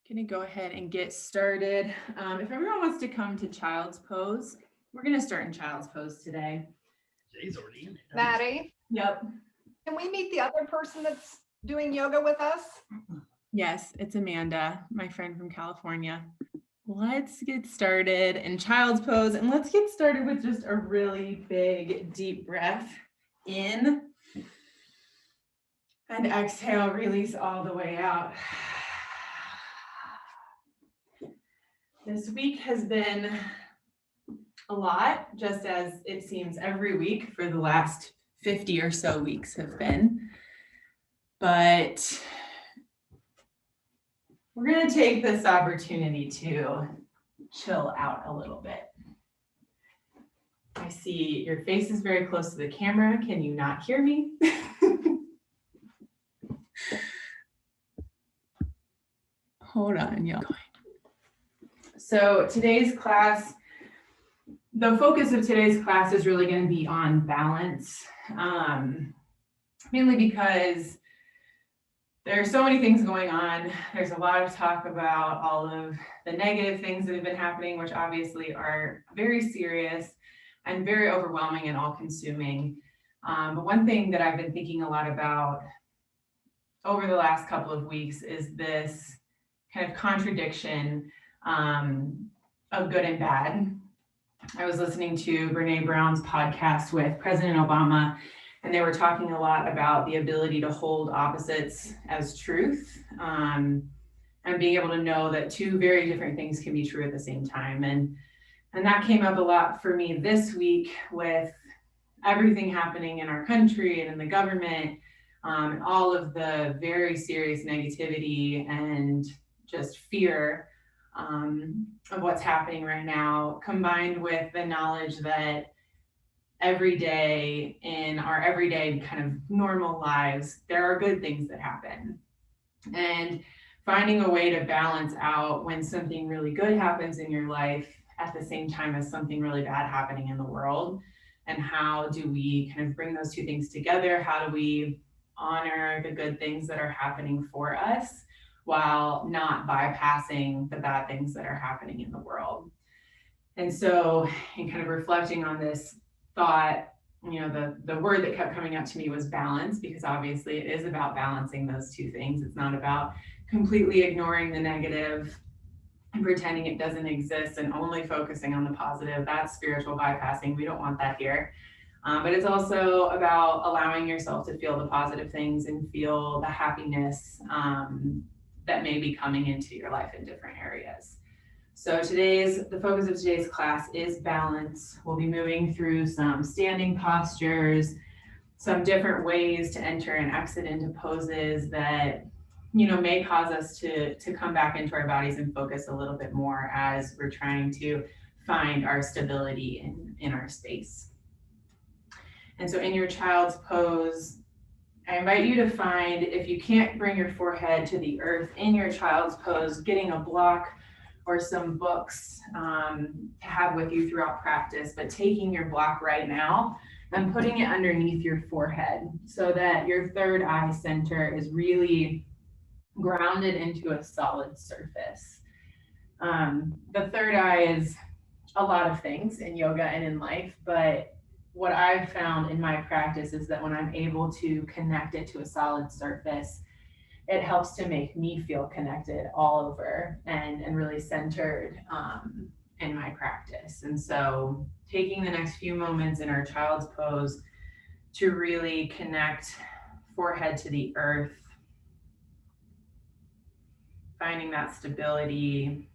Gonna go ahead and get started. If everyone wants to come to child's pose, we're gonna start in child's pose today. Jay's already in it. Maddie, Yep. can we meet the other person that's doing yoga with us? Yes, it's Amanda, my friend from California. Let's get started in child's pose, and let's get started with just a really big, deep breath in. And exhale, release all the way out. This week has been a lot, just as it seems every week for the last 50 or so weeks have been. But we're going to take this opportunity to chill out a little bit. I see your face is very close to the camera. Can you not hear me? Hold on, y'all. So today's class, the focus of today's class is really going to be on balance, mainly because there are so many things going on. There's a lot of talk about all of the negative things that have been happening, which obviously are very serious and very overwhelming and all-consuming. But one thing that I've been thinking a lot about over the last couple of weeks is this kind of contradiction of good and bad. I was listening to Brene Brown's podcast with President Obama, and they were talking a lot about the ability to hold opposites as truth, and being able to know that two very different things can be true at the same time. And that came up a lot for me this week with everything happening in our country and in the government, and all of the very serious negativity and just fear of what's happening right now, combined with the knowledge that every day in our everyday kind of normal lives, there are good things that happen. And finding a way to balance out when something really good happens in your life at the same time as something really bad happening in the world. And how do we kind of bring those two things together? How do we honor the good things that are happening for us while not bypassing the bad things that are happening in the world? And so, in kind of reflecting on this thought, you know, the word that kept coming up to me was balance, because obviously it is about balancing those two things. It's not about completely ignoring the negative and pretending it doesn't exist and only focusing on the positive. That's spiritual bypassing. We don't want that here. But it's also about allowing yourself to feel the positive things and feel the happiness that may be coming into your life in different areas. So the focus of today's class is balance. We'll be moving through some standing postures, some different ways to enter and exit into poses that, you know, may cause us to come back into our bodies and focus a little bit more as we're trying to find our stability in our space. And so in your child's pose, I invite you to find, if you can't bring your forehead to the earth in your child's pose, getting a block or some books to have with you throughout practice, but taking your block right now and putting it underneath your forehead so that your third eye center is really grounded into a solid surface. The third eye is a lot of things in yoga and in life, but what I've found in my practice is that when I'm able to connect it to a solid surface, it helps to make me feel connected all over and really centered in my practice. And so taking the next few moments in our child's pose to really connect forehead to the earth, finding that stability.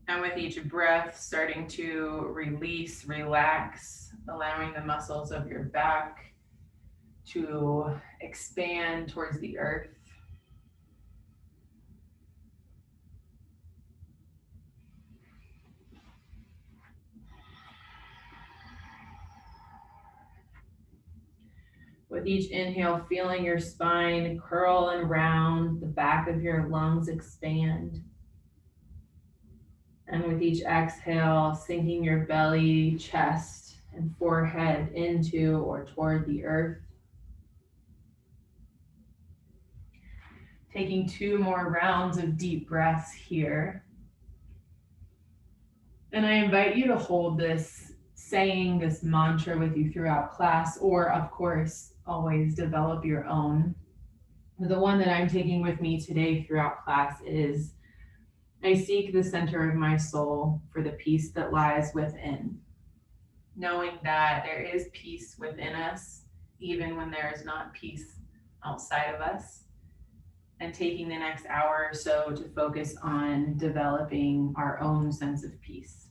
And with each breath, starting to release, relax, allowing the muscles of your back to expand towards the earth. With each inhale, feeling your spine curl and round, the back of your lungs expand. And with each exhale, sinking your belly, chest, and forehead into or toward the earth. Taking 2 more rounds of deep breaths here. And I invite you to hold this saying, this mantra with you throughout class, or of course, always develop your own. The one that I'm taking with me today throughout class is, I seek the center of my soul for the peace that lies within. Knowing that there is peace within us, even when there is not peace outside of us. And taking the next hour or so to focus on developing our own sense of peace.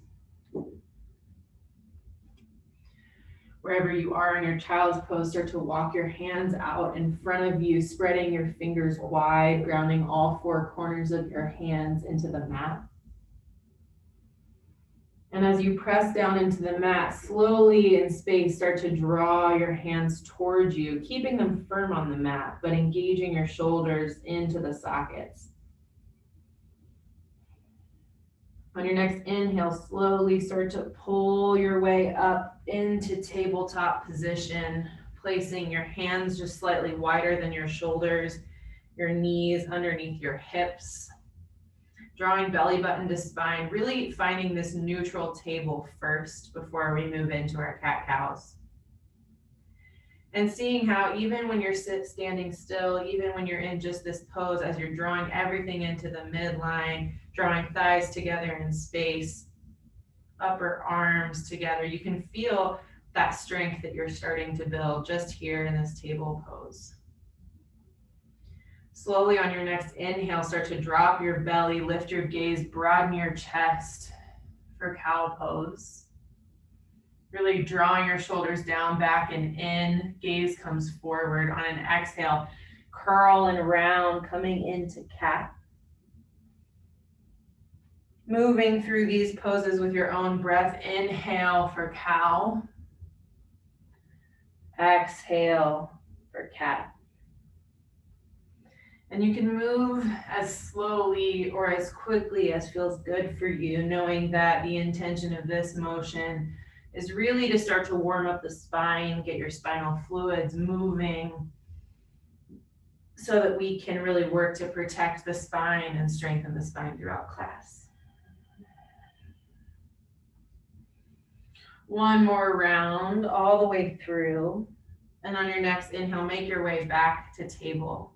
Wherever you are in your child's pose, start to walk your hands out in front of you, spreading your fingers wide, grounding all 4 corners of your hands into the mat. And as you press down into the mat, slowly in space, start to draw your hands towards you, keeping them firm on the mat, but engaging your shoulders into the sockets. On your next inhale, slowly start to pull your way up into tabletop position, placing your hands just slightly wider than your shoulders, your knees underneath your hips. Drawing belly button to spine, really finding this neutral table first before we move into our cat-cows. And seeing how even when you're standing still, even when you're in just this pose, as you're drawing everything into the midline, drawing thighs together in space, upper arms together, you can feel that strength that you're starting to build just here in this table pose. Slowly on your next inhale, start to drop your belly, lift your gaze, broaden your chest for cow pose. Really drawing your shoulders down, back and in, gaze comes forward. On an exhale, curl and round, coming into cat. Moving through these poses with your own breath. Inhale for cow. Exhale for cat. And you can move as slowly or as quickly as feels good for you, knowing that the intention of this motion is really to start to warm up the spine, get your spinal fluids moving so that we can really work to protect the spine and strengthen the spine throughout class. One more round all the way through. And on your next inhale, make your way back to table.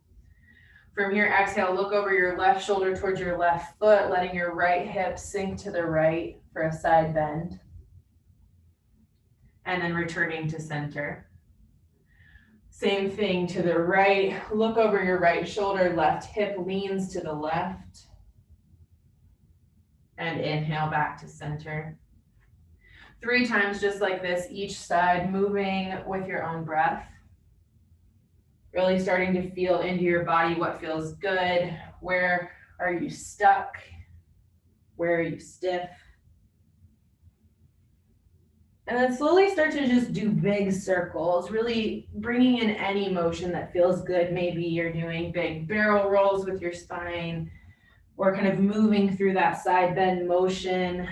From here, exhale, look over your left shoulder towards your left foot, letting your right hip sink to the right for a side bend. And then returning to center. Same thing to the right, look over your right shoulder, left hip leans to the left. And inhale back to center. 3 times just like this, each side, moving with your own breath. Really starting to feel into your body what feels good. Where are you stuck? Where are you stiff? And then slowly start to just do big circles, really bringing in any motion that feels good. Maybe you're doing big barrel rolls with your spine, or kind of moving through that side bend motion,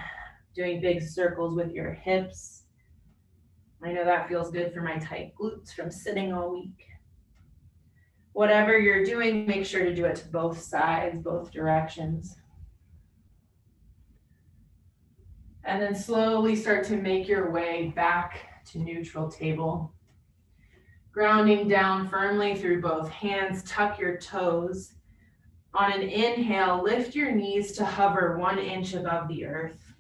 doing big circles with your hips. I know that feels good for my tight glutes from sitting all week. Whatever you're doing, make sure to do it to both sides, both directions. And then slowly start to make your way back to neutral table. Grounding down firmly through both hands, tuck your toes. On an inhale, lift your knees to hover 1 inch above the earth.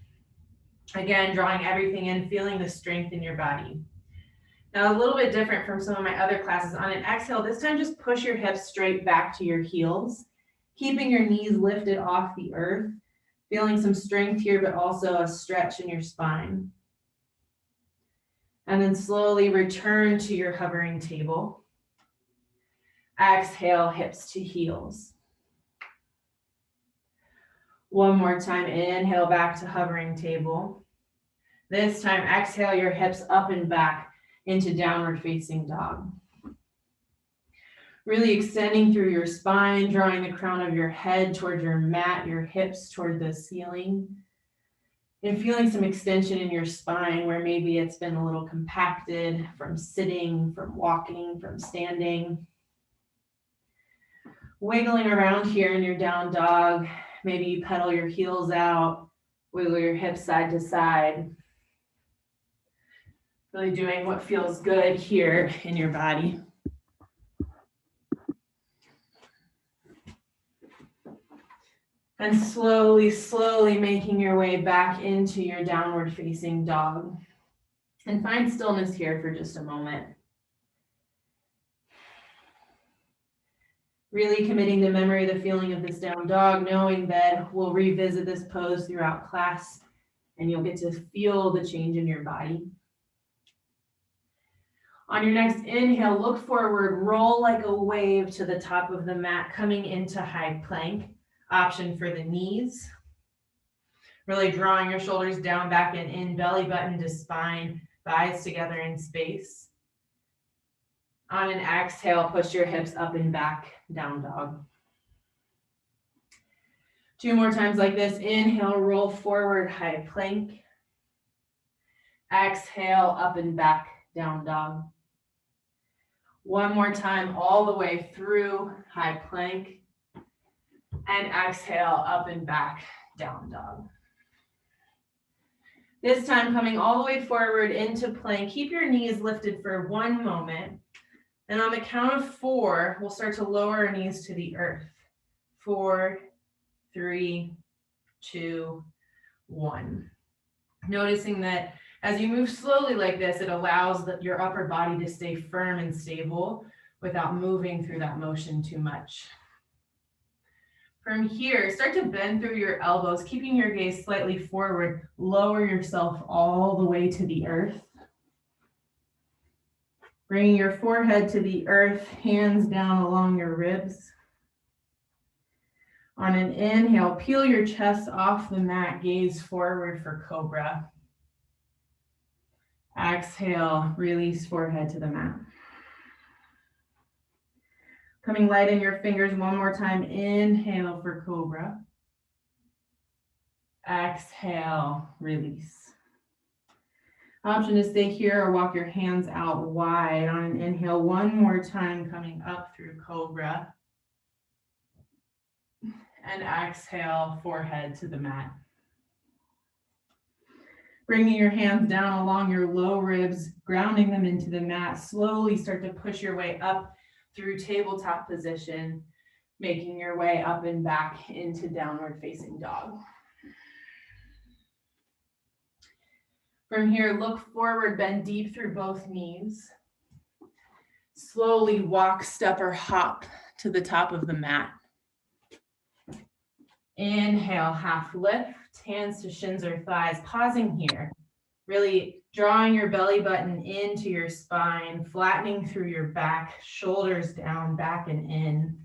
Again, drawing everything in, feeling the strength in your body. Now, a little bit different from some of my other classes. On an exhale, this time just push your hips straight back to your heels, keeping your knees lifted off the earth, feeling some strength here, but also a stretch in your spine. And then slowly return to your hovering table. Exhale, hips to heels. One more time, inhale back to hovering table. This time, exhale your hips up and back into downward facing dog. Really extending through your spine, drawing the crown of your head toward your mat, your hips toward the ceiling, and feeling some extension in your spine where maybe it's been a little compacted from sitting, from walking, from standing. wiggling around here in your down dog. Maybe you pedal your heels out, wiggle your hips side to side. Really doing what feels good here in your body. And slowly, slowly making your way back into your downward facing dog. And find stillness here for just a moment. Really committing to memory the feeling of this down dog, knowing that we'll revisit this pose throughout class and you'll get to feel the change in your body. On your next inhale, look forward, roll like a wave to the top of the mat, coming into high plank. Option for the knees. Really drawing your shoulders down, back and in, belly button to spine, thighs together in space. On an exhale, push your hips up and back, down dog. 2 more times like this. Inhale, roll forward, high plank. Exhale, up and back, down dog. 1 more time, all the way through, high plank. And exhale, up and back, down dog. This time coming all the way forward into plank. Keep your knees lifted for 1 moment. And on the count of 4, we'll start to lower our knees to the earth. 4, 3, 2, 1. Noticing that as you move slowly like this, it allows your upper body to stay firm and stable without moving through that motion too much. From here, start to bend through your elbows, keeping your gaze slightly forward. Lower yourself all the way to the earth. Bringing your forehead to the earth, hands down along your ribs. On an inhale, peel your chest off the mat, gaze forward for cobra. Exhale, release forehead to the mat. Coming light in your fingers 1 more time. Inhale for cobra. Exhale, release. Option to stay here or walk your hands out wide. On an inhale, 1 more time, coming up through cobra. And exhale, forehead to the mat. Bringing your hands down along your low ribs, grounding them into the mat. Slowly start to push your way up through tabletop position, making your way up and back into downward facing dog. From here, look forward, bend deep through both knees. Slowly walk, step, or hop to the top of the mat. Inhale, half lift, hands to shins or thighs, pausing here. Really drawing your belly button into your spine, flattening through your back, shoulders down, back and in.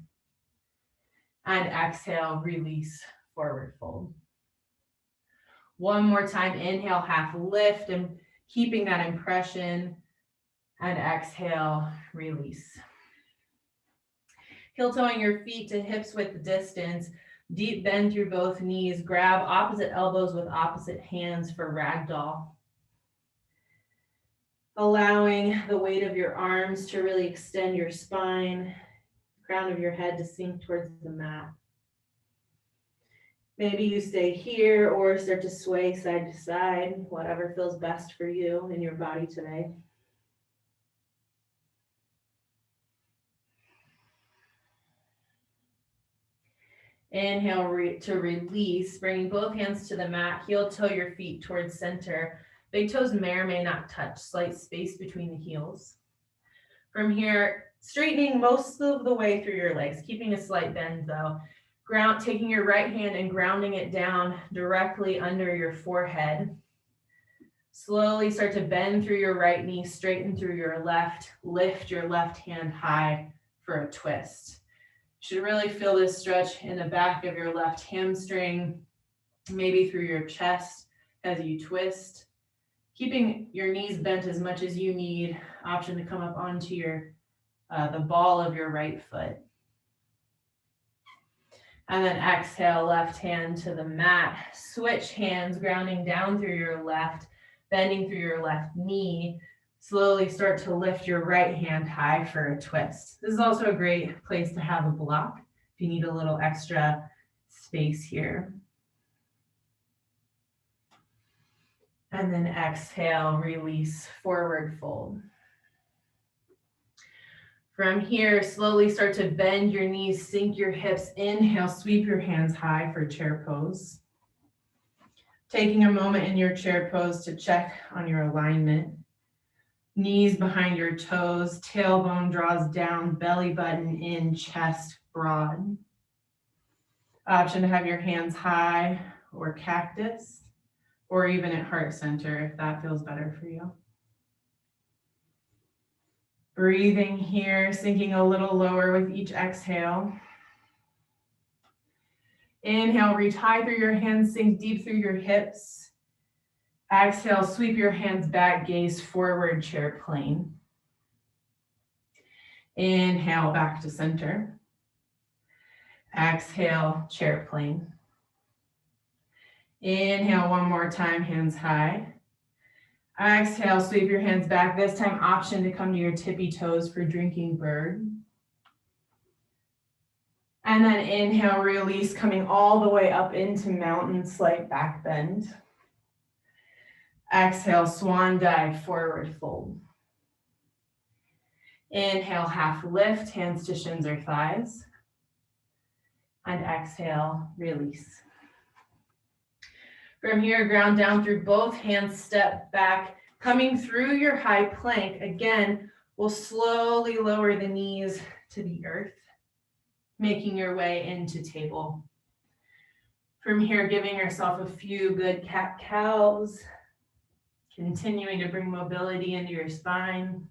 And exhale, release, forward fold. 1 more time, inhale, half lift, and keeping that impression. And exhale, release. Heel toeing your feet to hips width distance. Deep bend through both knees. Grab opposite elbows with opposite hands for ragdoll. Allowing the weight of your arms to really extend your spine, crown of your head to sink towards the mat. Maybe you stay here or start to sway side to side, whatever feels best for you in your body today. Inhale to release, bringing both hands to the mat, heel toe your feet towards center. Big toes may or may not touch, slight space between the heels. From here, straightening most of the way through your legs, keeping a slight bend though. Taking your right hand and grounding it down directly under your forehead. Slowly start to bend through your right knee, straighten through your left, lift your left hand high for a twist. You should really feel this stretch in the back of your left hamstring, maybe through your chest as you twist. Keeping your knees bent as much as you need. Option to come up onto the ball of your right foot. And then exhale, left hand to the mat. Switch hands, grounding down through your left, bending through your left knee. Slowly start to lift your right hand high for a twist. This is also a great place to have a block. if you need a little extra space here. And then exhale, release, forward fold. From here, slowly start to bend your knees, sink your hips. Inhale, sweep your hands high for chair pose. Taking a moment in your chair pose to check on your alignment. Knees behind your toes, tailbone draws down, belly button in, chest broad. Option to have your hands high or cactus, or even at heart center if that feels better for you. Breathing here, sinking a little lower with each exhale. Inhale, reach high through your hands, sink deep through your hips. Exhale, sweep your hands back, gaze forward, chair plane. Inhale, back to center. Exhale, chair plane. Inhale one more time, hands high. Exhale, sweep your hands back. This time, option to come to your tippy toes for drinking bird. And then inhale, release, coming all the way up into mountain, slight back bend. Exhale, swan dive, forward fold. Inhale, half lift, hands to shins or thighs. And exhale, release. From here, ground down through both hands, step back, coming through your high plank. Again, we'll slowly lower the knees to the earth, making your way into table. From here, giving yourself a few good cat-cows, continuing to bring mobility into your spine.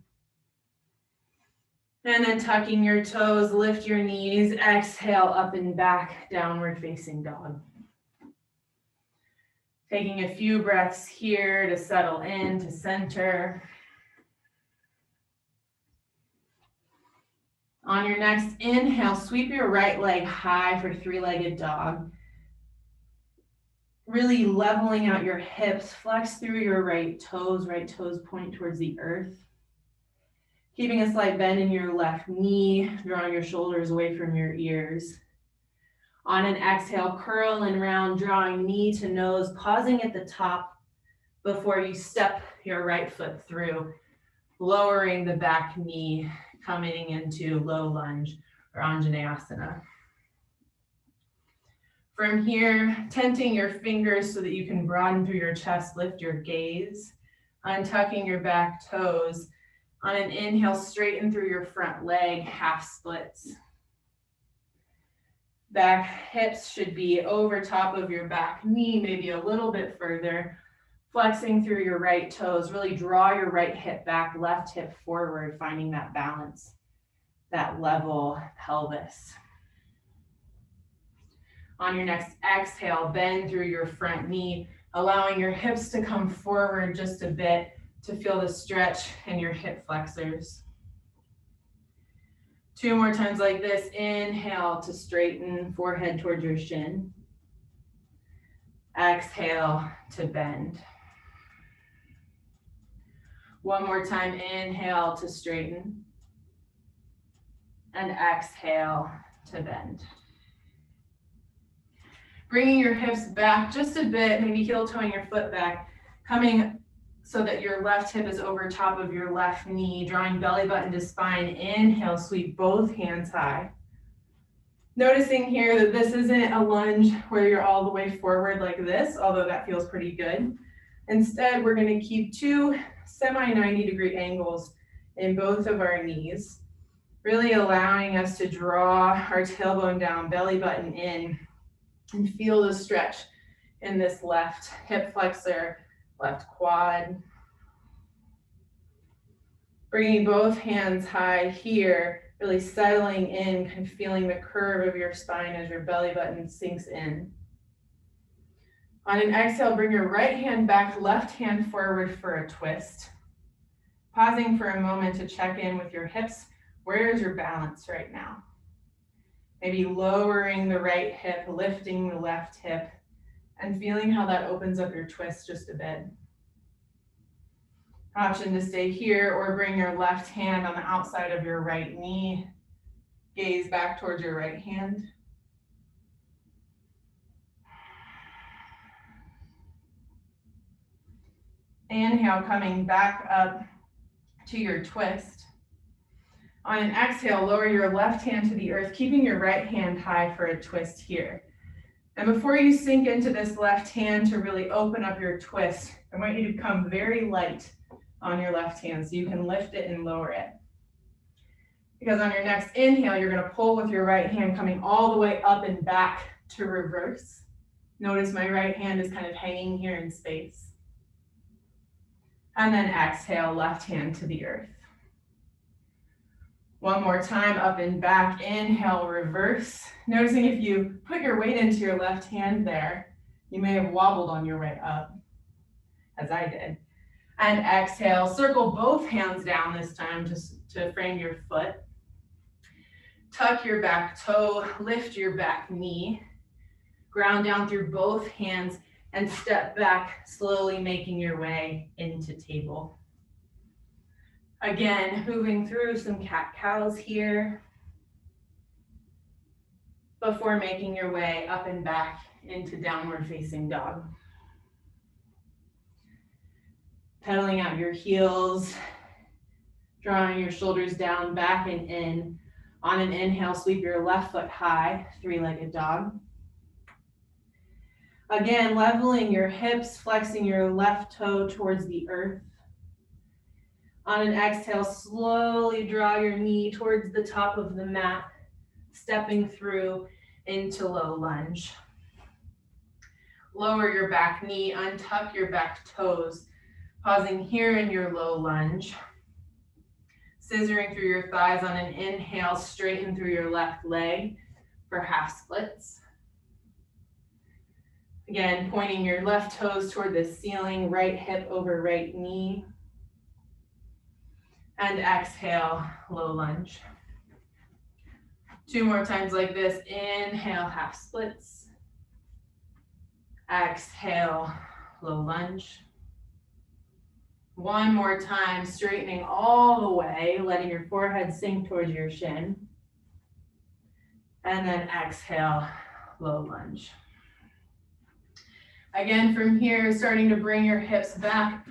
And then tucking your toes, lift your knees, exhale up and back, downward facing dog. Taking a few breaths here to settle in, to center. On your next inhale, sweep your right leg high for three-legged dog. Really leveling out your hips, flex through your right toes point towards the earth. Keeping a slight bend in your left knee, drawing your shoulders away from your ears. On an exhale, curl and round, drawing knee to nose, pausing at the top before you step your right foot through, lowering the back knee, coming into low lunge or Anjaneyasana. From here, tenting your fingers so that you can broaden through your chest, lift your gaze, untucking your back toes. On an inhale, straighten through your front leg, half splits. Back hips should be over top of your back knee, maybe a little bit further. Flexing through your right toes, really draw your right hip back, left hip forward, finding that balance, that level pelvis. On your next exhale, bend through your front knee, allowing your hips to come forward just a bit to feel the stretch in your hip flexors. 2 more times like this. Inhale to straighten, forehead towards your shin. Exhale to bend. 1 more time. Inhale to straighten. And exhale to bend. Bringing your hips back just a bit, maybe heel toeing your foot back, coming so that your left hip is over top of your left knee, drawing belly button to spine. Inhale, sweep both hands high. Noticing here that this isn't a lunge where you're all the way forward like this, although that feels pretty good. Instead, we're going to keep 2 semi-90-degree angles in both of our knees, really allowing us to draw our tailbone down, belly button in, and feel the stretch in this left hip flexor, left quad. Bringing both hands high here, really settling in, kind of feeling the curve of your spine as your belly button sinks in. On an exhale, bring your right hand back, left hand forward for a twist. Pausing for a moment to check in with your hips. Where is your balance right now? Maybe lowering the right hip, lifting the left hip, and feeling how that opens up your twist just a bit. Option to stay here or bring your left hand on the outside of your right knee. Gaze back towards your right hand. Inhale, coming back up to your twist. On an exhale, lower your left hand to the earth, keeping your right hand high for a twist here. And before you sink into this left hand to really open up your twist, I want you to become very light on your left hand so you can lift it and lower it. Because on your next inhale, you're going to pull with your right hand coming all the way up and back to reverse. Notice my right hand is kind of hanging here in space. And then exhale, left hand to the earth. One more time, up and back, inhale, reverse. Noticing if you put your weight into your left hand there, you may have wobbled on your way up, as I did. And exhale, circle both hands down this time just to frame your foot. Tuck your back toe, lift your back knee, ground down through both hands, and step back, slowly making your way into table. Again, moving through some cat-cows here before making your way up and back into downward facing dog. Pedaling out your heels, drawing your shoulders down, back and in. On an inhale, sweep your left foot high, three-legged dog. Again, leveling your hips, flexing your left toe towards the earth. On an exhale, slowly draw your knee towards the top of the mat, stepping through into low lunge. Lower your back knee, untuck your back toes, pausing here in your low lunge. Scissoring through your thighs on an inhale, straighten through your left leg for half splits. Again, pointing your left toes toward the ceiling, right hip over right knee. And exhale, low lunge. Two more times like this. Inhale, half splits. Exhale, low lunge. One more time, straightening all the way, letting your forehead sink towards your shin. And then exhale, low lunge. Again, from here, starting to bring your hips back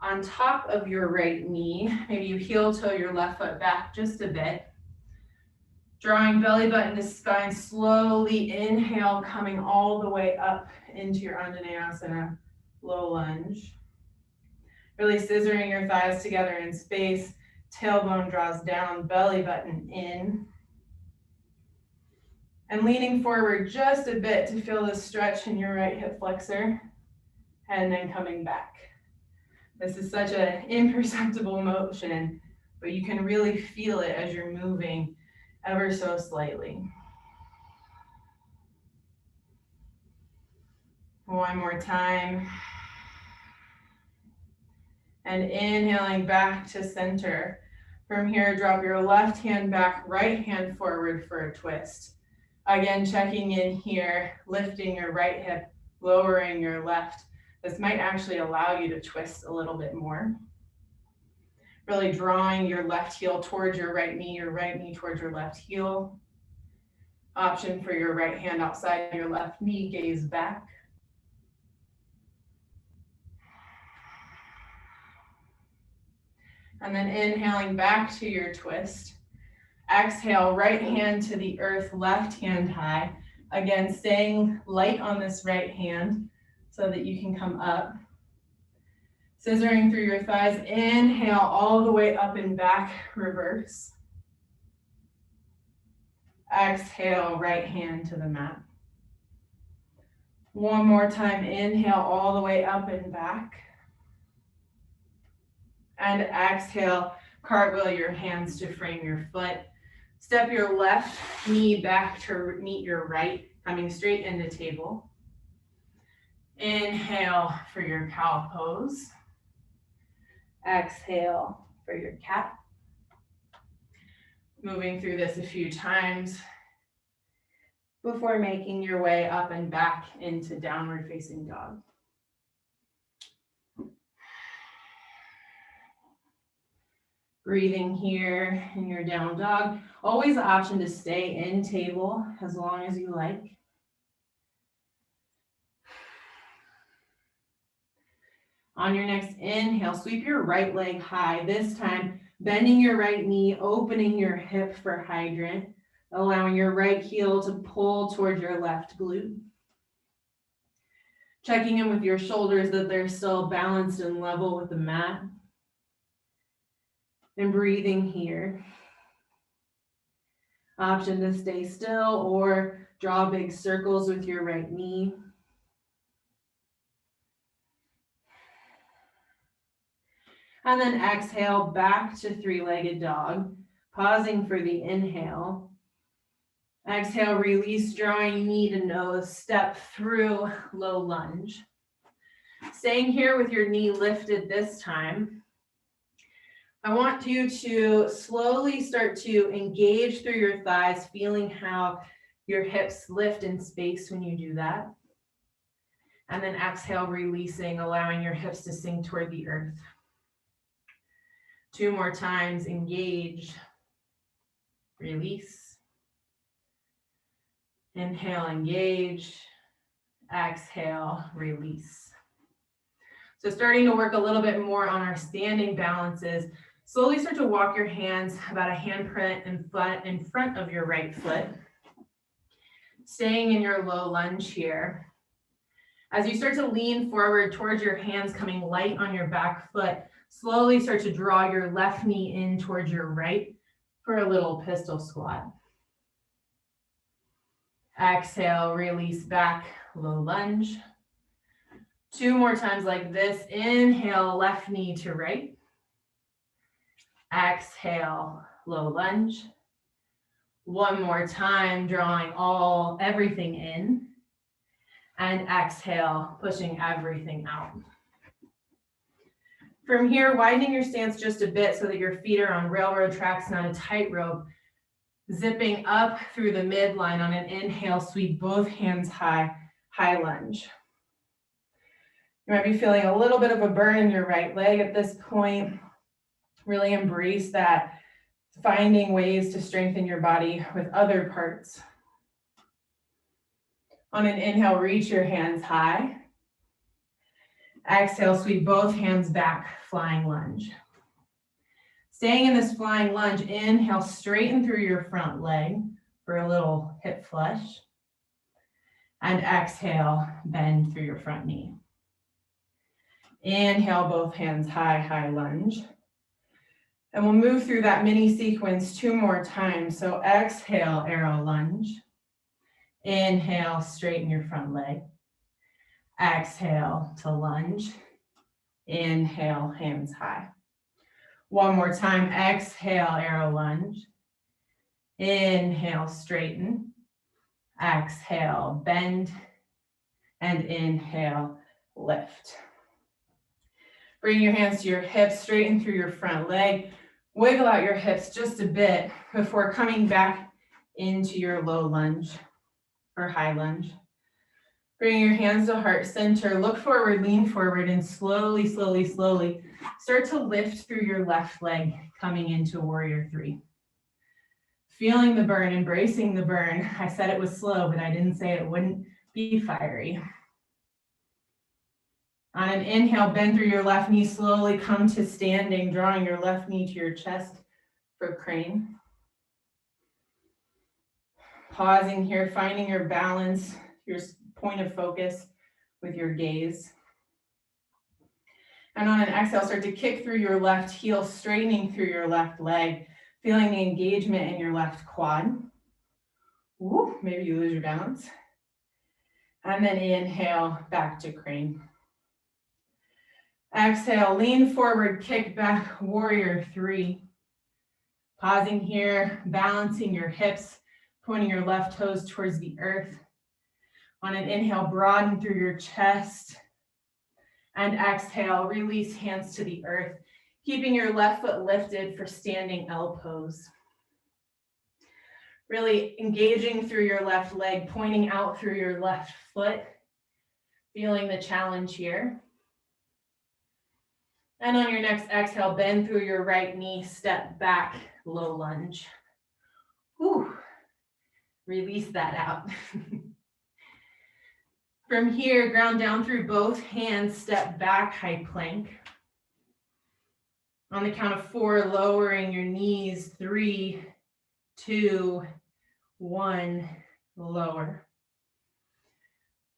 on top of your right knee. Maybe you heel toe your left foot back just a bit. Drawing belly button to spine, slowly inhale, coming all the way up into your Anjaneyasana, low lunge. Really scissoring your thighs together in space. Tailbone draws down, belly button in. And leaning forward just a bit to feel the stretch in your right hip flexor. And then coming back. This is such an imperceptible motion, but you can really feel it as you're moving ever so slightly. One more time. And inhaling back to center. From here, drop your left hand back, right hand forward for a twist. Again, checking in here, lifting your right hip, lowering your left. This might actually allow you to twist a little bit more. Really drawing your left heel towards your right knee towards your left heel. Option for your right hand outside your left knee, gaze back. And then inhaling back to your twist. Exhale, right hand to the earth, left hand high. Again, staying light on this right hand so that you can come up. Scissoring through your thighs, inhale all the way up and back, reverse. Exhale, right hand to the mat. One more time, inhale all the way up and back. And exhale, cartwheel your hands to frame your foot. Step your left knee back to meet your right, coming straight into table. Inhale for your cow pose. Exhale for your cat. Moving through this a few times before making your way up and back into downward facing dog. Breathing here in your down dog. Always the option to stay in table as long as you like. On your next inhale, sweep your right leg high. This time, bending your right knee, opening your hip for hydrant, allowing your right heel to pull towards your left glute. Checking in with your shoulders that they're still balanced and level with the mat. And breathing here. Option to stay still or draw big circles with your right knee. And then exhale back to three-legged dog, pausing for the inhale. Exhale, release, drawing knee to nose, step through low lunge. Staying here with your knee lifted this time. I want you to slowly start to engage through your thighs, feeling how your hips lift in space when you do that. And then exhale, releasing, allowing your hips to sink toward the earth. 2 more times, engage, release. Inhale, engage, exhale, release. So starting to work a little bit more on our standing balances. Slowly start to walk your hands about a handprint in front of your right foot. Staying in your low lunge here. As you start to lean forward towards your hands coming light on your back foot, slowly start to draw your left knee in towards your right for a little pistol squat. Exhale, release back, low lunge. 2 more times like this. Inhale, left knee to right. Exhale, low lunge. 1 more time, drawing everything in. And exhale, pushing everything out. From here, widening your stance just a bit so that your feet are on railroad tracks, not a tightrope. Zipping up through the midline on an inhale, sweep both hands high, high lunge. You might be feeling a little bit of a burn in your right leg at this point. Really embrace that, finding ways to strengthen your body with other parts. On an inhale, reach your hands high. Exhale, sweep both hands back, flying lunge. Staying in this flying lunge, inhale, straighten through your front leg for a little hip flush. And exhale, bend through your front knee. Inhale, both hands high, high lunge. And we'll move through that mini sequence 2 more times. So exhale, arrow lunge. Inhale, straighten your front leg. Exhale to lunge. Inhale, hands high. 1 more time, exhale, arrow lunge. Inhale, straighten. Exhale, bend. And inhale, lift. Bring your hands to your hips, straighten through your front leg. Wiggle out your hips just a bit before coming back into your low lunge or high lunge. Bring your hands to heart center, look forward, lean forward, and slowly, slowly, slowly start to lift through your left leg, coming into warrior 3. Feeling the burn, embracing the burn. I said it was slow, but I didn't say it wouldn't be fiery. On an inhale, bend through your left knee, slowly come to standing, drawing your left knee to your chest for crane. Pausing here, finding your balance, your point of focus with your gaze. And on an exhale, start to kick through your left heel, straightening through your left leg, feeling the engagement in your left quad. Woo, maybe you lose your balance. And then inhale, back to crane. Exhale, lean forward, kick back, warrior 3. Pausing here, balancing your hips, pointing your left toes towards the earth. On an inhale, broaden through your chest. And exhale, release hands to the earth, keeping your left foot lifted for standing L pose. Really engaging through your left leg, pointing out through your left foot, feeling the challenge here. And on your next exhale, bend through your right knee, step back, low lunge. Whew. Release that out. From here, ground down through both hands, step back, high plank. On the count of 4, lowering your knees, 3, 2, 1, lower.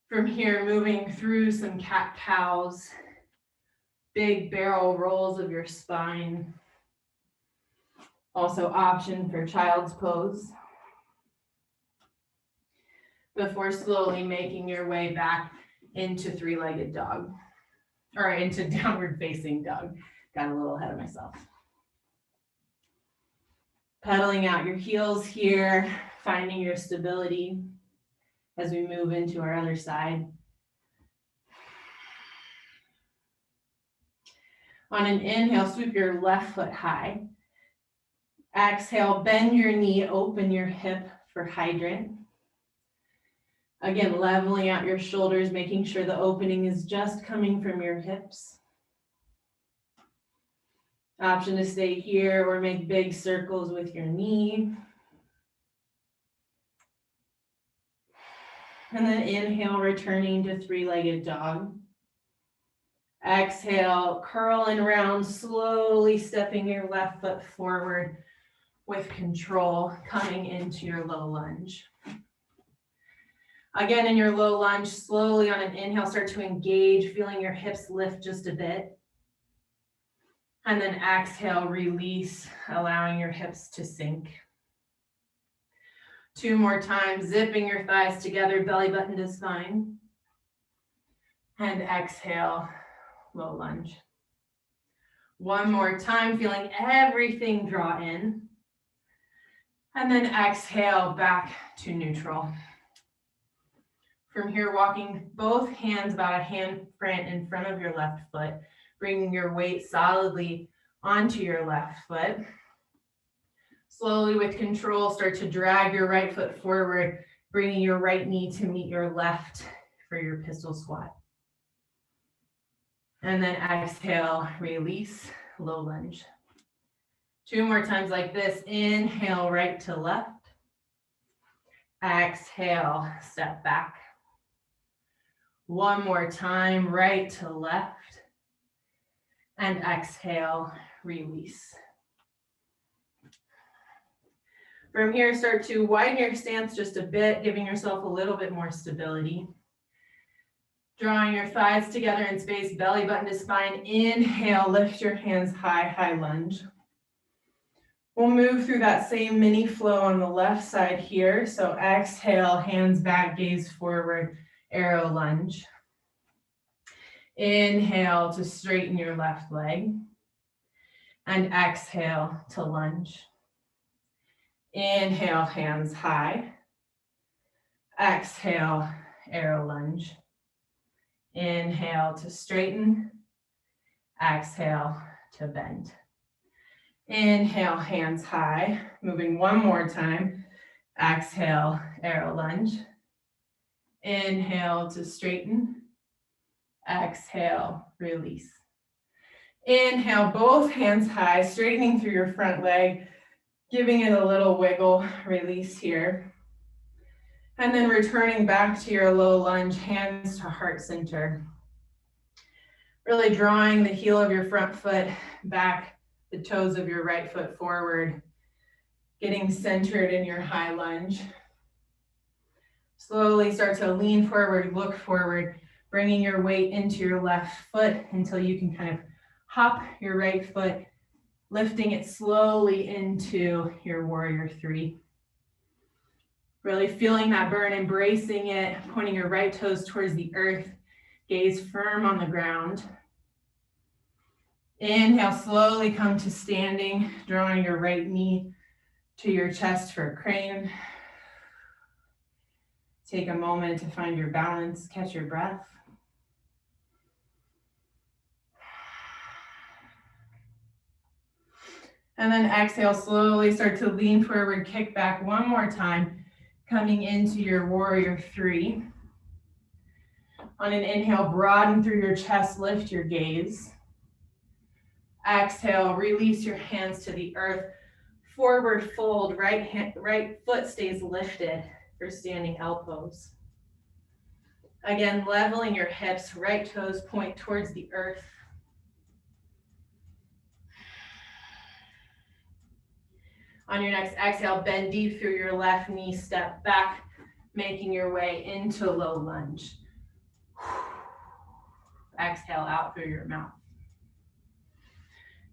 From here, moving through some cat-cows, big barrel rolls of your spine. Also option for child's pose. Before slowly making your way back into three-legged dog, or into downward facing dog. Got a little ahead of myself. Pedaling out your heels here, finding your stability as we move into our other side. On an inhale, sweep your left foot high. Exhale, bend your knee, open your hip for hydrant. Again, leveling out your shoulders, making sure the opening is just coming from your hips. Option to stay here or make big circles with your knee. And then inhale, returning to three-legged dog. Exhale, curl and round, slowly stepping your left foot forward with control, coming into your low lunge. Again, in your low lunge, slowly on an inhale, start to engage, feeling your hips lift just a bit. And then exhale, release, allowing your hips to sink. 2 more times, zipping your thighs together, belly button to spine. And exhale, low lunge. 1 more time, feeling everything draw in. And then exhale, back to neutral. From here, walking both hands about a hand print in front of your left foot, bringing your weight solidly onto your left foot. Slowly with control, start to drag your right foot forward, bringing your right knee to meet your left for your pistol squat. And then exhale, release, low lunge. 2 more times like this. Inhale, right to left. Exhale, step back. 1 more time, right to left. And exhale, release. From here, start to widen your stance just a bit, giving yourself a little bit more stability. Drawing your thighs together in space, belly button to spine. Inhale, lift your hands high, high lunge. We'll move through that same mini flow on the left side here. So exhale, hands back, gaze forward, arrow lunge. Inhale to straighten your left leg. And exhale to lunge. Inhale, hands high. Exhale, arrow lunge. Inhale to straighten. Exhale to bend. Inhale, hands high. Moving 1 more time. Exhale, arrow lunge. Inhale to straighten. Exhale, release. Inhale, both hands high, straightening through your front leg, giving it a little wiggle, release here. And then returning back to your low lunge, hands to heart center. Really drawing the heel of your front foot back, the toes of your right foot forward, getting centered in your high lunge. Slowly start to lean forward, look forward, bringing your weight into your left foot until you can kind of hop your right foot, lifting it slowly into your warrior 3. Really feeling that burn, embracing it, pointing your right toes towards the earth, gaze firm on the ground. Inhale, slowly come to standing, drawing your right knee to your chest for a crane. Take a moment to find your balance, catch your breath. And then exhale, slowly start to lean forward, kick back 1 more time, coming into your warrior 3. On an inhale, broaden through your chest, lift your gaze. Exhale, release your hands to the earth. Forward fold, right foot stays lifted for standing L pose. Again, leveling your hips, right toes point towards the earth. On your next exhale, bend deep through your left knee, step back, making your way into low lunge. Exhale out through your mouth.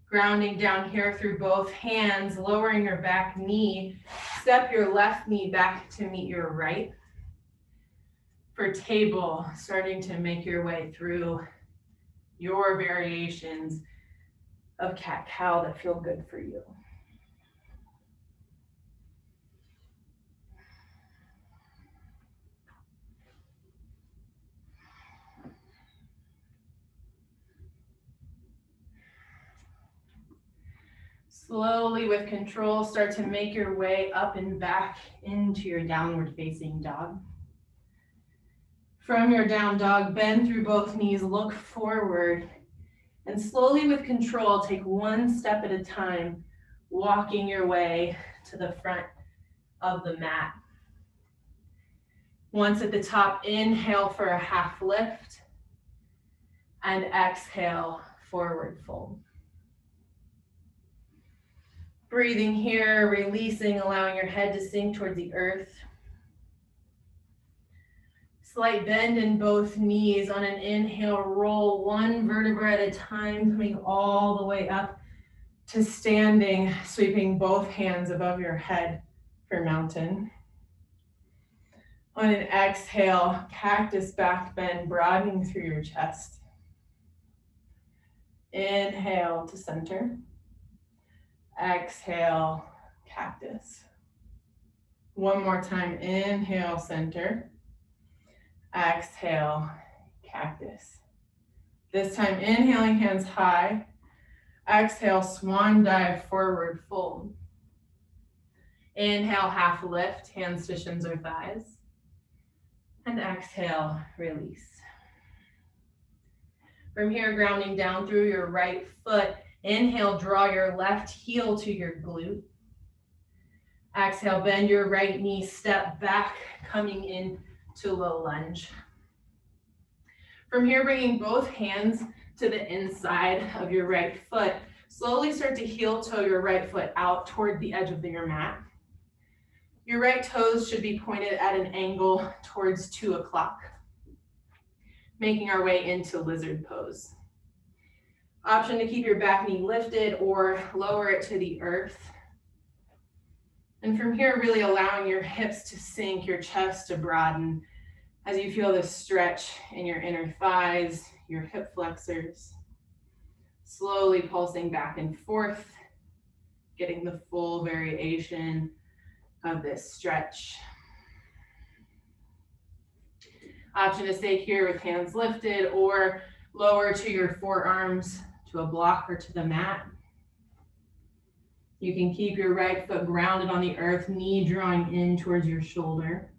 Grounding down here through both hands, lowering your back knee. Step your left knee back to meet your right. For table, starting to make your way through your variations of cat-cow that feel good for you. Slowly, with control, start to make your way up and back into your downward facing dog. From your down dog, bend through both knees, look forward, and slowly with control, take one step at a time, walking your way to the front of the mat. Once at the top, inhale for a half lift, and exhale, forward fold. Breathing here, releasing, allowing your head to sink towards the earth. Slight bend in both knees. On an inhale, roll one vertebra at a time, coming all the way up to standing, sweeping both hands above your head for mountain. On an exhale, cactus back bend, broadening through your chest. Inhale to center. Exhale, cactus. One more time, inhale, center. Exhale, cactus. This time, inhaling, hands high. Exhale, swan dive, forward fold. Inhale, half lift, hands to shins or thighs. And exhale, release. From here, grounding down through your right foot. Inhale, draw your left heel to your glute. Exhale, bend your right knee, step back, coming in to low lunge. From here, bringing both hands to the inside of your right foot. Slowly start to heel toe your right foot out toward the edge of your mat. Your right toes should be pointed at an angle towards 2 o'clock. Making our way into lizard pose. Option to keep your back knee lifted or lower it to the earth. And from here, really allowing your hips to sink, your chest to broaden as you feel this stretch in your inner thighs, your hip flexors. Slowly pulsing back and forth, getting the full variation of this stretch. Option to stay here with hands lifted or lower to your forearms to a block or to the mat. You can keep your right foot grounded on the earth, knee drawing in towards your shoulder.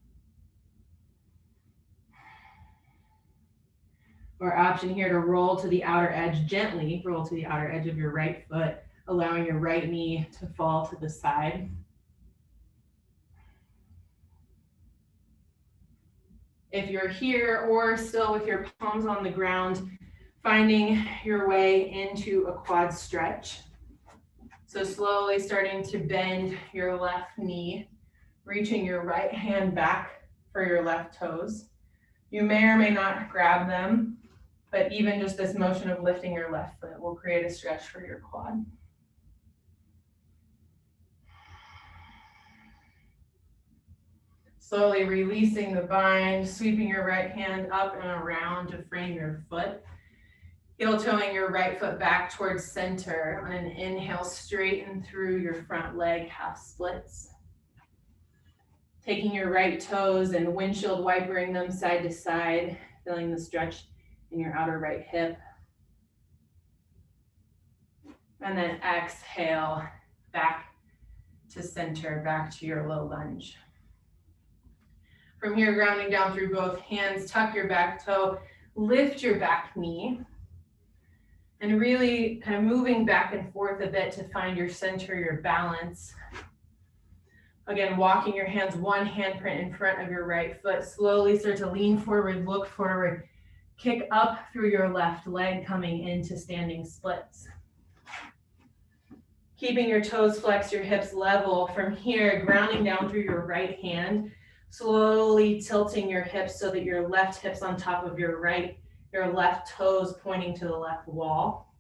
Or option here to roll to the outer edge, gently roll to the outer edge of your right foot, allowing your right knee to fall to the side. If you're here or still with your palms on the ground, finding your way into a quad stretch. So slowly starting to bend your left knee, reaching your right hand back for your left toes. You may or may not grab them, but even just this motion of lifting your left foot will create a stretch for your quad. Slowly releasing the bind, sweeping your right hand up and around to frame your foot. Heel toeing your right foot back towards center. On an inhale, straighten through your front leg, half splits. Taking your right toes and windshield wipering them side to side, feeling the stretch in your outer right hip. And then exhale, back to center, back to your low lunge. From here, grounding down through both hands, tuck your back toe, lift your back knee. And really kind of moving back and forth a bit to find your center, your balance. Again, walking your hands one handprint in front of your right foot. Slowly start to lean forward, look forward, kick up through your left leg, coming into standing splits. Keeping your toes flexed, your hips level. From here, grounding down through your right hand, slowly tilting your hips so that your left hip's on top of your right, your left toes pointing to the left wall.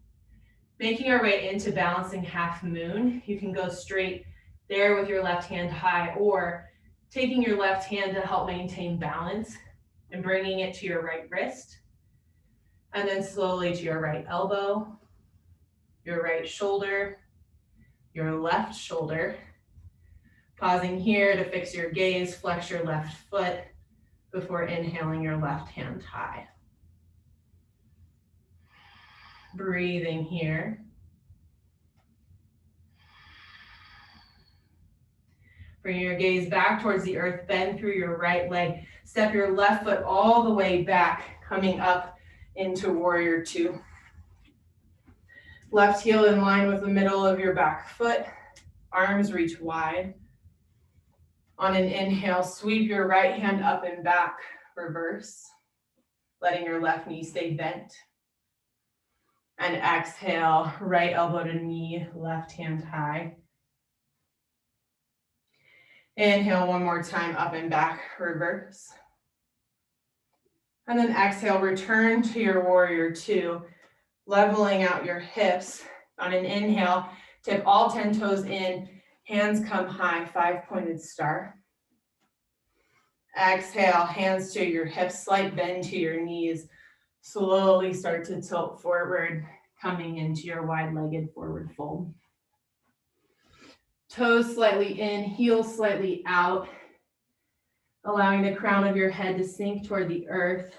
Making our way into balancing half moon. You can go straight there with your left hand high, or taking your left hand to help maintain balance and bringing it to your right wrist. And then slowly to your right elbow, your right shoulder, your left shoulder. Pausing here to fix your gaze, flex your left foot before inhaling your left hand high. Breathing here. Bring your gaze back towards the earth, bend through your right leg. Step your left foot all the way back, coming up into warrior two. Left heel in line with the middle of your back foot. Arms reach wide. On an inhale, sweep your right hand up and back, reverse, letting your left knee stay bent. And exhale, right elbow to knee, left hand high. Inhale one more time, up and back, reverse. And then exhale, return to your warrior two, leveling out your hips. On an inhale, tip all 10 toes in, hands come high, 5-pointed star. Exhale, hands to your hips, slight bend to your knees. Slowly start to tilt forward, coming into your wide-legged forward fold. Toes slightly in, heels slightly out, allowing the crown of your head to sink toward the earth.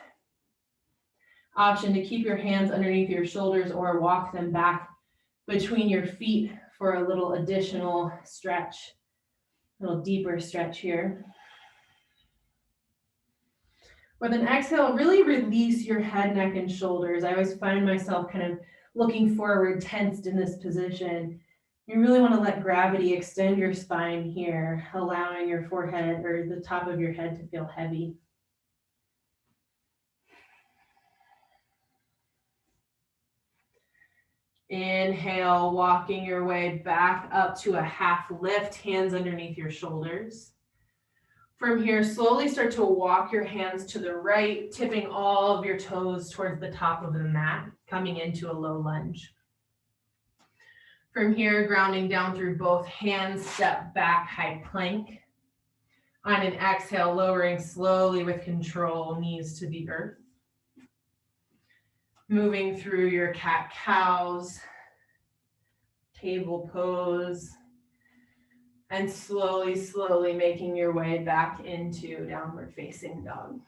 Option to keep your hands underneath your shoulders or walk them back between your feet for a little additional stretch, a little deeper stretch here. With an exhale, really release your head, neck, and shoulders. I always find myself kind of looking forward, tensed in this position. You really want to let gravity extend your spine here, allowing your forehead or the top of your head to feel heavy. Inhale, walking your way back up to a half lift, hands underneath your shoulders. From here, slowly start to walk your hands to the right, tipping all of your toes towards the top of the mat, coming into a low lunge. From here, grounding down through both hands, step back, high plank. On an exhale, lowering slowly with control, knees to the earth. Moving through your cat-cows, table pose, and slowly making your way back into downward facing dog.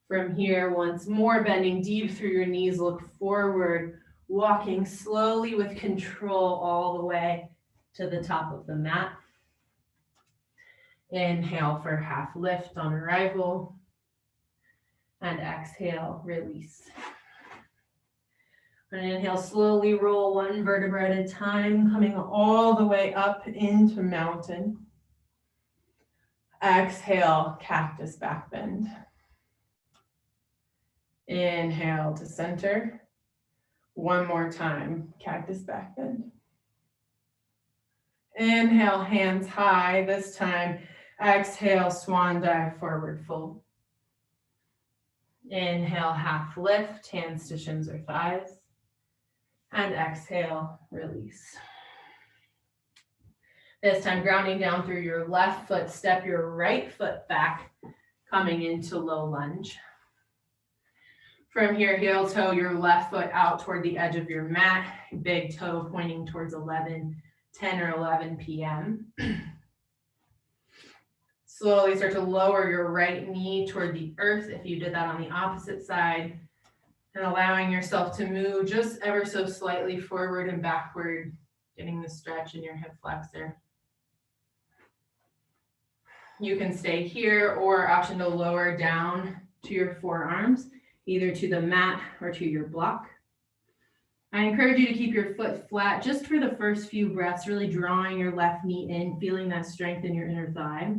From here, once more, bending deep through your knees, look forward, walking slowly with control all the way to the top of the mat. Inhale for half lift on arrival. And exhale, release. And inhale, slowly roll one vertebra at a time, coming all the way up into mountain. Exhale, cactus back bend. Inhale to center. One more time, cactus back bend. Inhale, hands high. This time, exhale, swan dive, forward fold. Inhale, half lift, hands to shins or thighs. And exhale, release. This time, grounding down through your left foot, step your right foot back, coming into low lunge. From here, heel toe your left foot out toward the edge of your mat, big toe pointing towards 10 or 11 p.m. Slowly start to lower your right knee toward the earth if you did that on the opposite side, and allowing yourself to move just ever so slightly forward and backward, getting the stretch in your hip flexor. You can stay here or option to lower down to your forearms. either to the mat or to your block. I encourage you to keep your foot flat just for the first few breaths, really drawing your left knee in, feeling that strength in your inner thigh.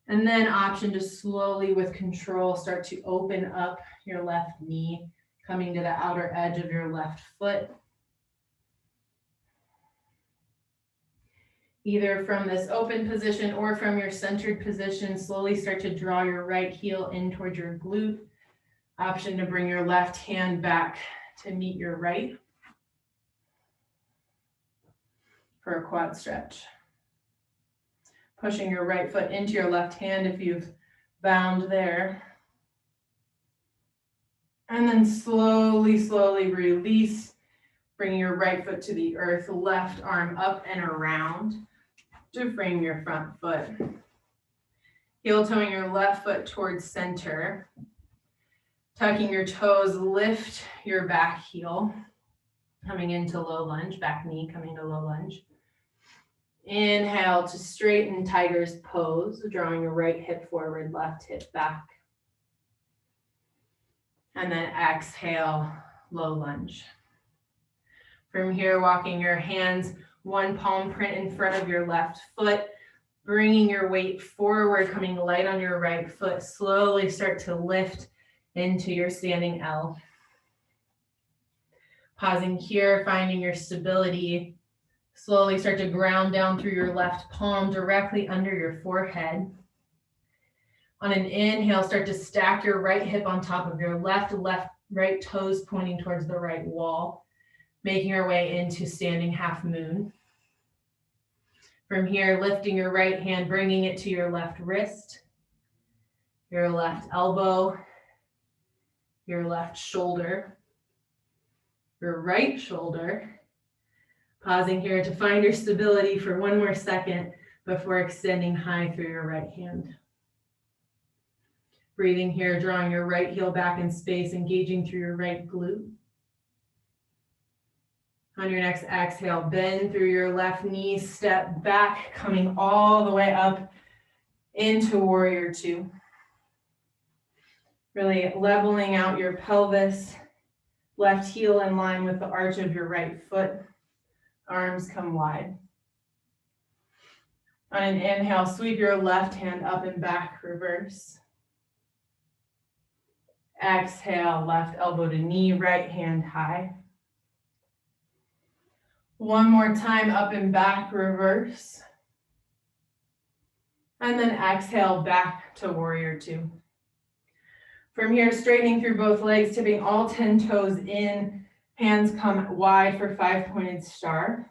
And then option to slowly, with control, start to open up your left knee, coming to the outer edge of your left foot. Either from this open position or from your centered position, slowly start to draw your right heel in towards your glute. Option to bring your left hand back to meet your right for a quad stretch. Pushing your right foot into your left hand if you've bound there. And then slowly, slowly release. Bring your right foot to the earth, left arm up and around to frame your front foot. Heel toeing your left foot towards center. Tucking your toes, lift your back heel. Coming into low lunge, back knee coming to low lunge. Inhale to straighten tiger's pose, drawing your right hip forward, left hip back. And then exhale, low lunge. From here, walking your hands, one palm print in front of your left foot, bringing your weight forward, coming light on your right foot. Slowly start to lift into your standing L. Pausing here, finding your stability. Slowly start to ground down through your left palm directly under your forehead. On an inhale, start to stack your right hip on top of your left, right toes pointing towards the right wall, making our way into standing half moon. From here, lifting your right hand, bringing it to your left wrist, your left elbow, your left shoulder, your right shoulder. Pausing here to find your stability for one more second before extending high through your right hand. Breathing here, drawing your right heel back in space, engaging through your right glute. On your next exhale, bend through your left knee, step back, coming all the way up into warrior two. Really leveling out your pelvis, left heel in line with the arch of your right foot. Arms come wide. On an inhale, sweep your left hand up and back, reverse. Exhale, left elbow to knee, right hand high. One more time, up and back, reverse. And then exhale, back to warrior two. From here, straightening through both legs, tipping all 10 toes in. Hands come wide for 5-pointed star.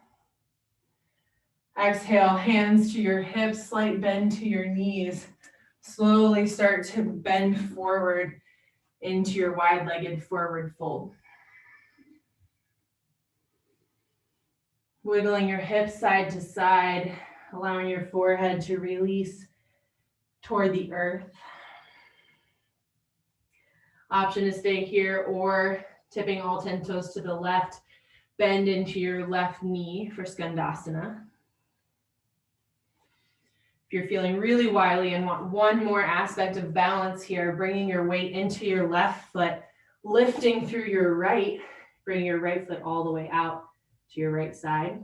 Exhale, hands to your hips, slight bend to your knees. Slowly start to bend forward into your wide-legged forward fold. Wiggling your hips side to side, allowing your forehead to release toward the earth. Option to stay here or tipping all 10 toes to the left, bend into your left knee for Skandasana. If you're feeling really wily and want one more aspect of balance here, bringing your weight into your left foot, lifting through your right, bringing your right foot all the way out to your right side.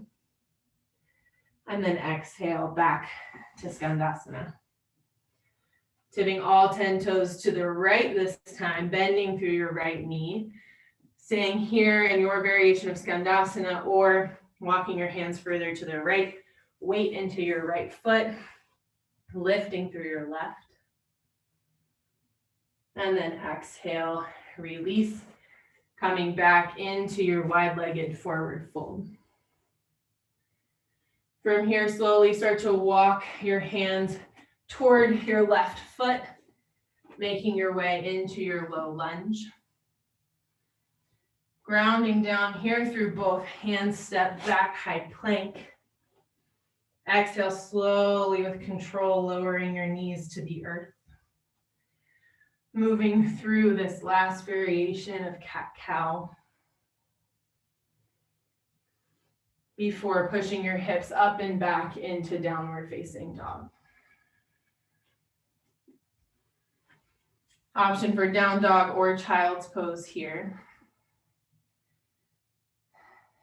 And then exhale back to Skandasana. Tipping all 10 toes to the right this time, bending through your right knee. Staying here in your variation of Skandasana or walking your hands further to the right, weight into your right foot, lifting through your left. And then exhale, release, coming back into your wide-legged forward fold. From here, slowly start to walk your hands toward your left foot, making your way into your low lunge. Grounding down here through both hands, step back, high plank. Exhale slowly with control, lowering your knees to the earth. Moving through this last variation of cat-cow. Before pushing your hips up and back into downward facing dog. Option for down dog or child's pose here.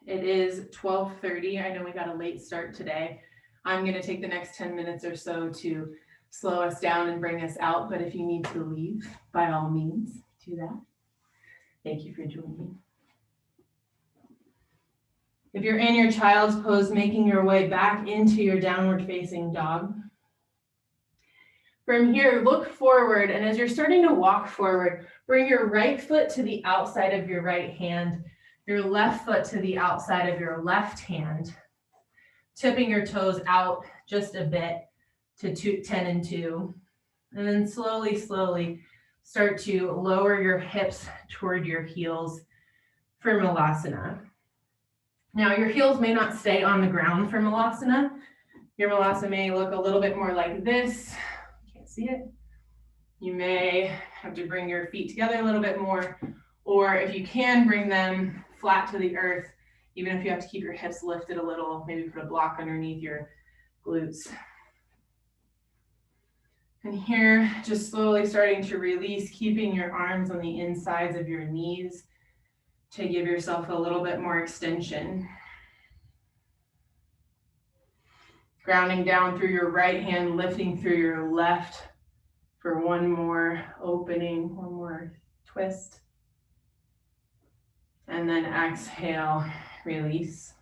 It is 12:30. I know we got a late start today. I'm going to take the next 10 minutes or so to slow us down and bring us out. But if you need to leave, by all means, do that. Thank you for joining. If you're in your child's pose, making your way back into your downward facing dog. From here, look forward, and as you're starting to walk forward, bring your right foot to the outside of your right hand, your left foot to the outside of your left hand, tipping your toes out just a bit to 10 and 2. And then slowly, slowly start to lower your hips toward your heels for Malasana. Now, your heels may not stay on the ground for Malasana. Your Malasana may look a little bit more like this. Can't see it. You may have to bring your feet together a little bit more, or if you can, bring them flat to the earth, even if you have to keep your hips lifted a little, maybe put a block underneath your glutes. And here, just slowly starting to release, keeping your arms on the insides of your knees to give yourself a little bit more extension. Grounding down through your right hand, lifting through your left for one more opening, one more twist. And then exhale, release.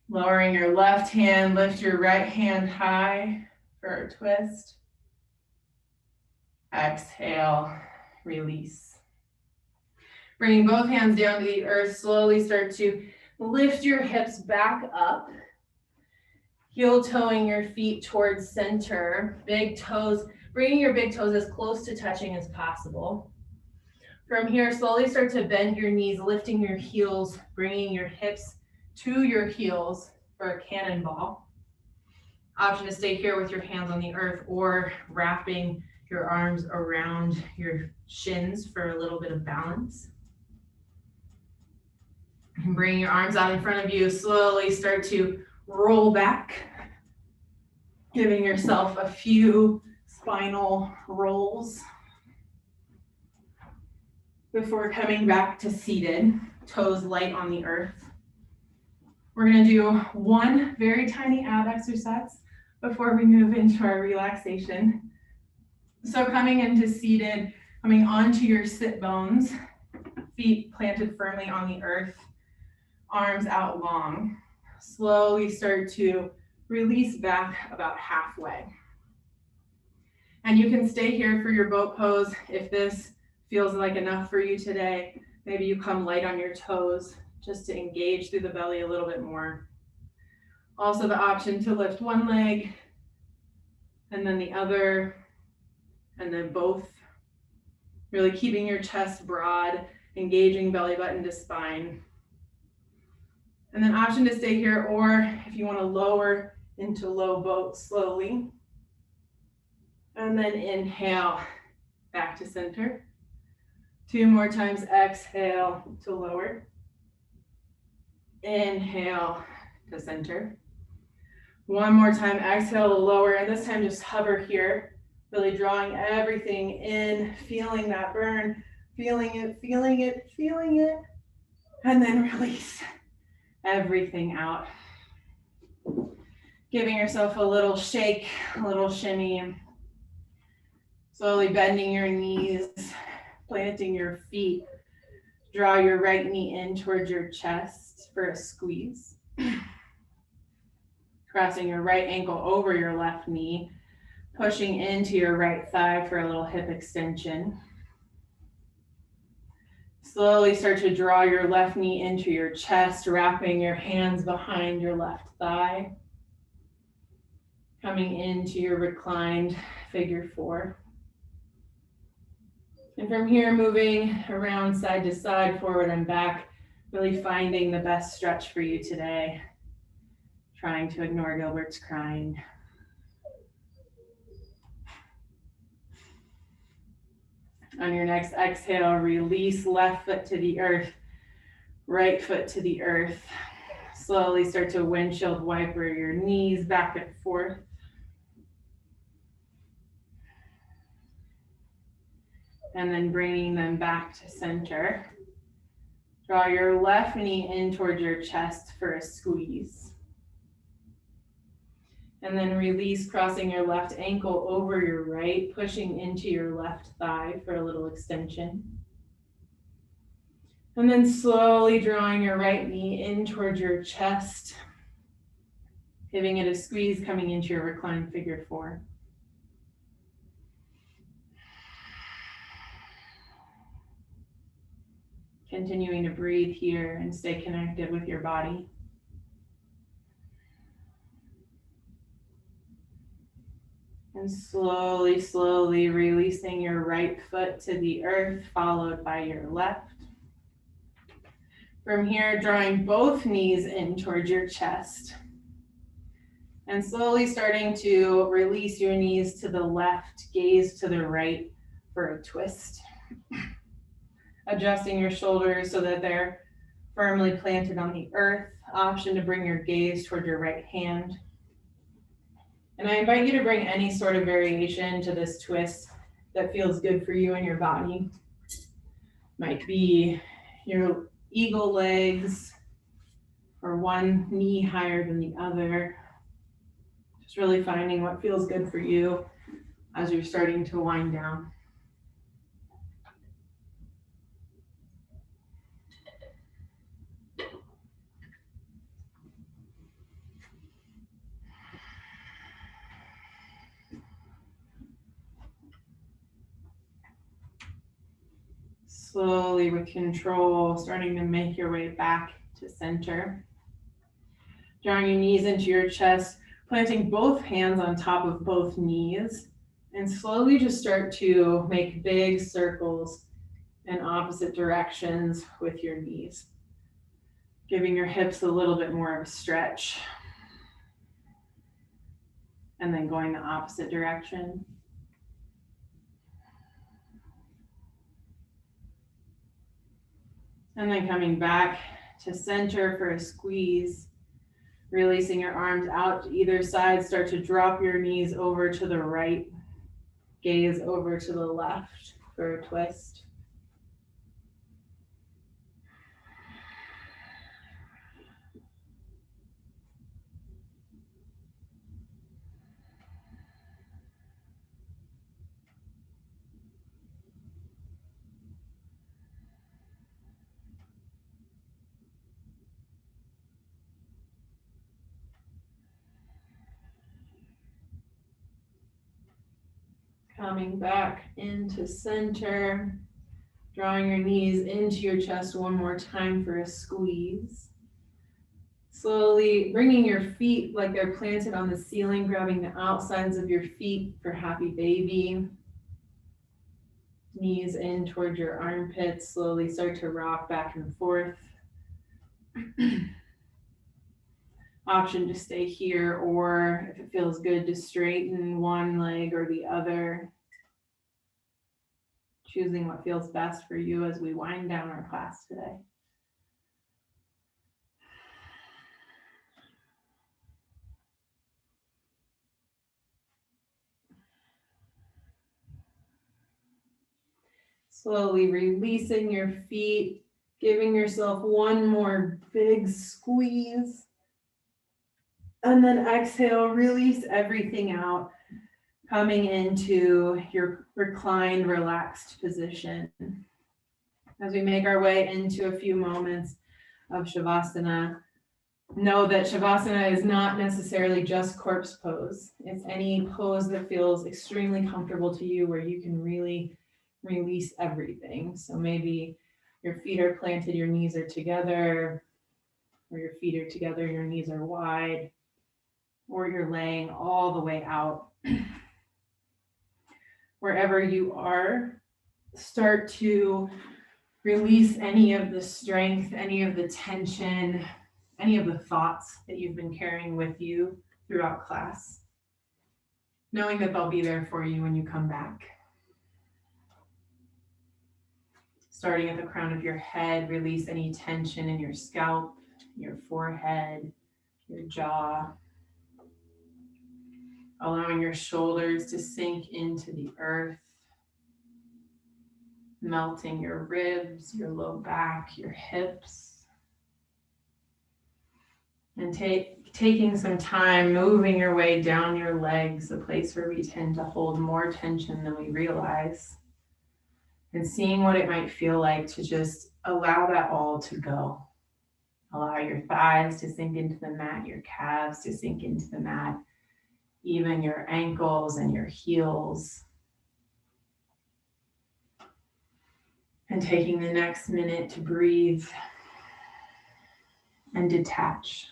Lowering your left hand, lift your right hand high for a twist. Exhale, release. Bringing both hands down to the earth, slowly start to lift your hips back up. Heel toeing your feet towards center. Big toes, bringing your big toes as close to touching as possible. From here, slowly start to bend your knees, lifting your heels, bringing your hips to your heels for a cannonball. Option to stay here with your hands on the earth or wrapping your arms around your shins for a little bit of balance. And bring your arms out in front of you. Slowly start to roll back, giving yourself a few spinal rolls before coming back to seated, toes light on the earth. We're going to do one very tiny ab exercise before we move into our relaxation. So coming into seated, coming onto your sit bones, feet planted firmly on the earth, arms out long. Slowly start to release back about halfway. And you can stay here for your boat pose if this feels like enough for you today. Maybe you come light on your toes just to engage through the belly a little bit more. Also the option to lift one leg and then the other and then both. Really keeping your chest broad, engaging belly button to spine. And then option to stay here, or if you want to lower into low boat slowly. And then inhale back to center. 2 more times, exhale to lower. Inhale to center. 1 more time, exhale to lower, and this time just hover here, really drawing everything in, feeling that burn, feeling it, feeling it, feeling it, and then release everything out. Giving yourself a little shake, a little shimmy. Slowly bending your knees, planting your feet. Draw your right knee in towards your chest for a squeeze. Crossing your right ankle over your left knee, pushing into your right thigh for a little hip extension. Slowly start to draw your left knee into your chest, wrapping your hands behind your left thigh. Coming into your reclined figure 4. And from here, moving around side to side, forward and back, really finding the best stretch for you today. Trying to ignore Gilbert's crying. On your next exhale, release left foot to the earth, right foot to the earth. Slowly start to windshield wiper your knees back and forth. and then bringing them back to center. Draw your left knee in towards your chest for a squeeze. And then release, crossing your left ankle over your right, pushing into your left thigh for a little extension. And then slowly drawing your right knee in towards your chest, giving it a squeeze, coming into your reclined figure four. Continuing to breathe here and stay connected with your body. And slowly, slowly releasing your right foot to the earth, followed by your left. From here, drawing both knees in towards your chest. And slowly starting to release your knees to the left, gaze to the right for a twist. Adjusting your shoulders so that they're firmly planted on the earth. Option to bring your gaze toward your right hand. And I invite you to bring any sort of variation to this twist that feels good for you and your body. Might be your eagle legs or one knee higher than the other. Just really finding what feels good for you as you're starting to wind down. Slowly with control, starting to make your way back to center. Drawing your knees into your chest, planting both hands on top of both knees, and slowly just start to make big circles in opposite directions with your knees. Giving your hips a little bit more of a stretch. And then going the opposite direction. And then coming back to center for a squeeze, releasing your arms out to either side, start to drop your knees over to the right, gaze over to the left for a twist. Coming back into center, drawing your knees into your chest one more time for a squeeze. Slowly bringing your feet like they're planted on the ceiling, grabbing the outsides of your feet for happy baby. Knees in towards your armpits, slowly start to rock back and forth. Option to stay here, or if it feels good, to straighten one leg or the other. Choosing what feels best for you as we wind down our class today. Slowly releasing your feet, giving yourself one more big squeeze. And then exhale, release everything out, coming into your reclined, relaxed position. As we make our way into a few moments of Shavasana, know that Shavasana is not necessarily just corpse pose. It's any pose that feels extremely comfortable to you where you can really release everything. So maybe your feet are planted, your knees are together, or your feet are together, your knees are wide, or you're laying all the way out. Wherever you are, start to release any of the strength, any of the tension, any of the thoughts that you've been carrying with you throughout class, knowing that they'll be there for you when you come back. Starting at the crown of your head, release any tension in your scalp, your forehead, your jaw. Allowing your shoulders to sink into the earth. melting your ribs, your low back, your hips. And taking some time, moving your way down your legs, a place where we tend to hold more tension than we realize. And seeing what it might feel like to just allow that all to go. Allow your thighs to sink into the mat, your calves to sink into the mat, even your ankles and your heels. And taking the next minute to breathe and detach.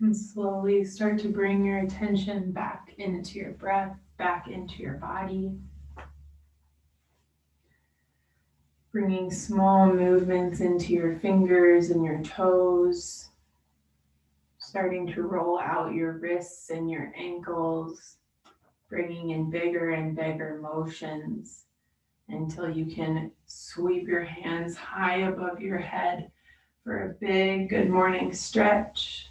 And slowly start to bring your attention back into your breath, back into your body. Bringing small movements into your fingers and your toes. Starting to roll out your wrists and your ankles. Bringing in bigger and bigger motions until you can sweep your hands high above your head for a big good morning stretch.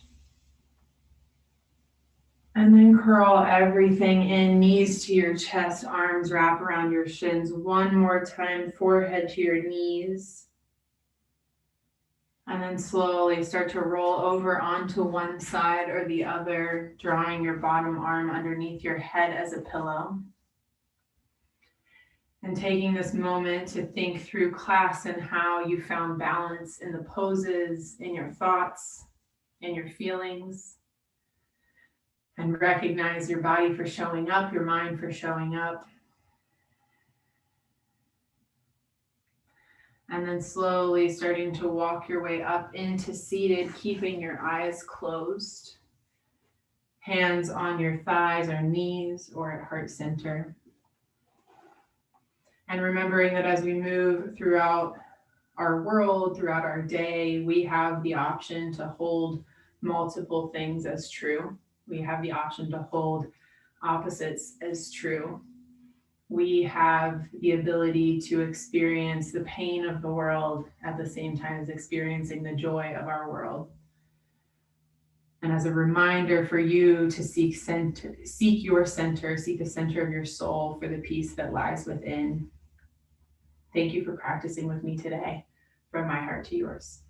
And then curl everything in, knees to your chest, arms wrap around your shins. One more time, forehead to your knees. And then slowly start to roll over onto one side or the other, drawing your bottom arm underneath your head as a pillow. And taking this moment to think through class and how you found balance in the poses, in your thoughts, in your feelings. And recognize your body for showing up, your mind for showing up. And then slowly starting to walk your way up into seated, keeping your eyes closed. Hands on your thighs or knees or at heart center. And remembering that as we move throughout our world, throughout our day, we have the option to hold multiple things as true. We have the option to hold opposites as true. We have the ability to experience the pain of the world at the same time as experiencing the joy of our world. And as a reminder for you to seek your center, seek the center of your soul for the peace that lies within. Thank you for practicing with me today, from my heart to yours.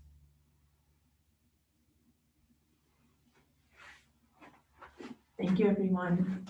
Thank you, everyone.